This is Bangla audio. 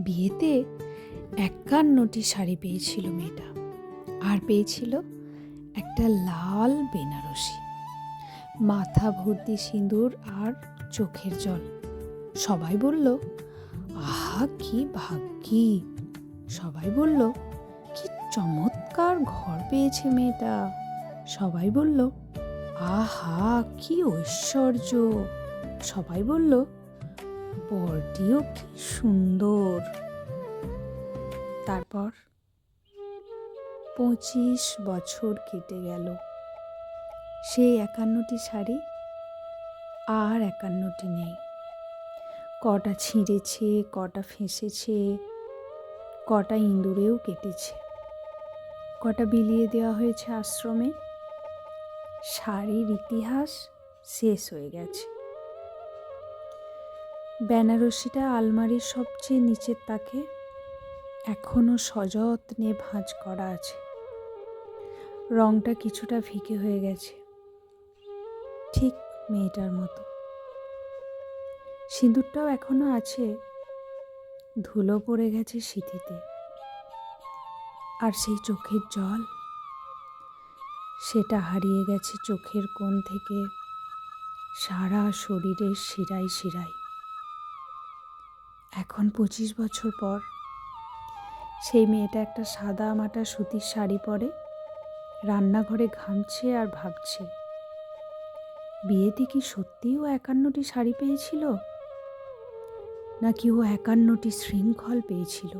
বিয়েতে ৫১টি শাড়ি পেয়েছিল মেয়েটা, আর পেয়েছিল একটা লাল বেনারসি, মাথা ভর্তি সিঁদুর আর চোখের জল। সবাই বলল, আহা কি ভাগ্যি। সবাই বলল, কি চমৎকার ঘর পেয়েছে মেয়েটা। সবাই বলল, আহা কি ঐশ্বর্য। সবাই বলল, বরটিও কি সুন্দর। তারপর ২৫ বছর কেটে গেল। সেই ৫১টি শাড়ি আর ৫১টি নেই। কটা ছিঁড়েছে, কটা ফেঁসেছে, কটা ইঁদুরেও কেটেছে, কটা বিলিয়ে দেওয়া হয়েছে আশ্রমে। শাড়ির ইতিহাস শেষ হয়ে গেছে। বেনারসিটা আলমারির সবচেয়ে নিচের তাকে এখনো সযত্নে ভাঁজ করা আছে। রংটা কিছুটা ফিকে হয়ে গেছে, ঠিক মেয়েটার মতো। সিঁদুরটাও এখনো আছে, ধুলো পড়ে গেছে সিঁথিতে। আর সেই চোখের জল, সেটা হারিয়ে গেছে চোখের কোণ থেকে সারা শরীরের শিরায় শিরায়। এখন ২৫ বছর পর সেই মেয়েটা একটা সাদা মাটা সুতির শাড়ি পরে রান্নাঘরে ঘামছে আর ভাবছে, বিয়েতে কি সত্যিই ও ৫১টি শাড়ি পেয়েছিল, নাকি ও ৫১টি শৃঙ্খল পেয়েছিল।